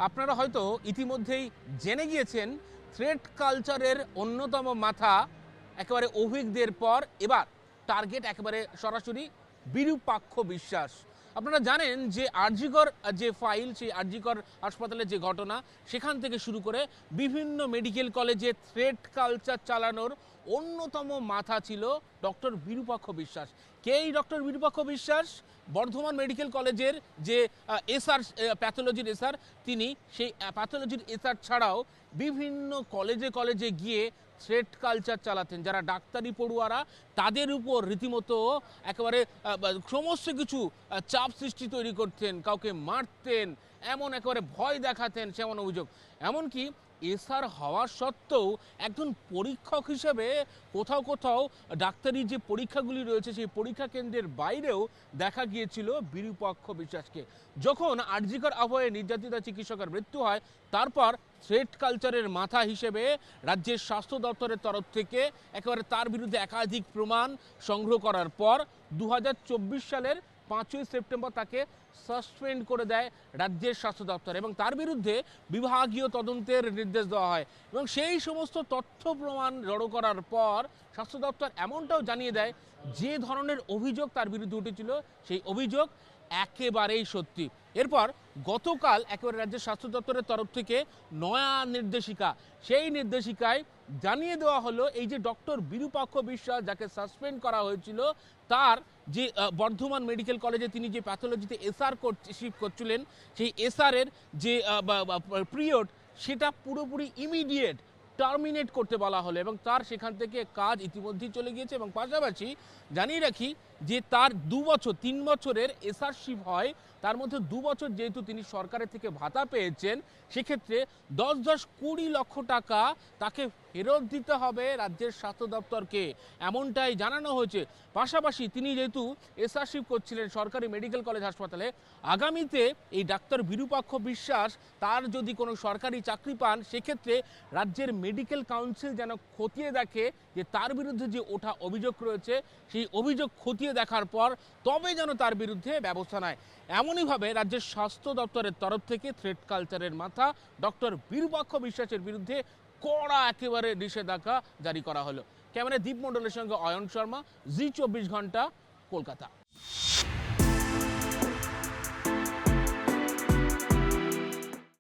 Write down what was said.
আপনারা হয়তো ইতিমধ্যেই জেনে গিয়েছেন থ্রেড কালচারের অন্যতম মাথা একেবারে অভিজ্ঞদের পর এবার টার্গেট একেবারে সরাসরি বিরূপাক্ষ বিশ্বাস। আপনারা জানেন যে আরজিকর যে ফাইল, সেই আরজিকর হাসপাতালের যে ঘটনা, সেখান থেকে শুরু করে বিভিন্ন মেডিকেল কলেজে থ্রেড কালচার চালানোর অন্যতম মাথা ছিল ডক্টর বিরূপাক্ষ বিশ্বাস। কে এই ডক্টর বিরূপাক্ষ বিশ্বাস? বর্ধমান মেডিকেল কলেজের যে এসআর, প্যাথোলজির এসআর, তিনি সেই প্যাথোলজির এসআর ছাড়াও বিভিন্ন কলেজে কলেজে গিয়ে থ্রেড কালচার চালাতেন। যারা ডাক্তারি পড়ুয়ারা তাদের উপর রীতিমতো একেবারে সমস্ত কিছু চাপ সৃষ্টি তৈরি করতেন, কাউকে মারতেন, এমন একেবারে ভয় দেখাতেন, সেমন অভিযোগ। এমনকি এসআর হওয়া সত্ত্বেও একজন পরীক্ষক হিসেবে কোথাও কোথাও ডাক্তারি যে পরীক্ষাগুলি রয়েছে সেই পরীক্ষা কেন্দ্রের বাইরেও দেখা গিয়েছিল বিরূপাক্ষ বিশ্বাসকে। যখন আরজিকর আবহে নির্যাতিতা চিকিৎসকের মৃত্যু হয়, তারপর থ্রেড কালচারের মাথা হিসেবে রাজ্যের স্বাস্থ্য দপ্তরের তরফ থেকে একেবারে তার বিরুদ্ধে একাধিক প্রমাণ সংগ্রহ করার পর 2024 সালের 5ই সেপ্টেম্বর তাকে সাসপেন্ড করে দেয় রাজ্যের স্বাস্থ্য দপ্তর এবং তার বিরুদ্ধে বিভাগীয় তদন্তের নির্দেশ দেওয়া হয়। এবং সেই সমস্ত তথ্য প্রমাণ জড়ো করার পর স্বাস্থ্য দপ্তর এমনটাও জানিয়ে দেয় যে ধরনের অভিযোগ তার বিরুদ্ধে উঠেছিল সেই অভিযোগ একেবারেই সত্যি। এরপর গতকাল একেবারে রাজ্যের স্বাস্থ্য দপ্তরের তরফ থেকে নয়া নির্দেশিকা, সেই নির্দেশিকায় জানিয়ে দেওয়া হলো এই যে ডক্টর বিরূপাক্ষ বিশ্বাস যাকে সাসপেন্ড করা হয়েছিল, তার যে বর্ধমান মেডিকেল কলেজে তিনি যে প্যাথোলজিতে এসআর করছিলেন, সেই এসআরের যে পিরিয়ড সেটা পুরোপুরি ইমিডিয়েট টার্মিনেট করতে বলা হলো এবং তার সেখান থেকে কাজ ইতিমধ্যেই চলে গিয়েছে। এবং পাশাপাশি জানিয়ে রাখি যে তার 2 বছর 3 বছরের এসআরশিপ হয়, তার মধ্যে 2 বছর যেহেতু তিনি সরকারের থেকে ভাতা পেয়েছেন, সেক্ষেত্রে 10-20 লক্ষ টাকা তাকে ফেরত দিতে হবে রাজ্যের স্বাস্থ্য দপ্তরকে, এমনটাই জানানো হয়েছে। পাশাপাশি তিনি যেহেতু এসআরশিপ করছিলেন সরকারি মেডিকেল কলেজ হাসপাতালে, আগামীতে এই ডাক্তার বিরূপাক্ষ বিশ্বাস তার যদি কোনো সরকারি চাকরি পান, সেক্ষেত্রে রাজ্যের মেডিকেল কাউন্সিল যেন খতিয়ে দেখে যে তার বিরুদ্ধে যে ওঠা অভিযোগ রয়েছে সেই অভিযোগ খতিয়ে দেখার পর তবে যেন তার বিরুদ্ধে ব্যবস্থা নেয়। এমনইভাবে রাজ্যের স্বাস্থ্য দপ্তরের তরফ থেকে থ্রেড কালচারের মাথা ডক্টর বিরূপাক্ষ বিশ্বাসের বিরুদ্ধে কড়া একেবারে নিষেধাজ্ঞা জারি করা হলো। ক্যামেরায় দীপ মণ্ডলের সঙ্গে অয়ন শর্মা, জি 24 ঘন্টা, কলকাতা।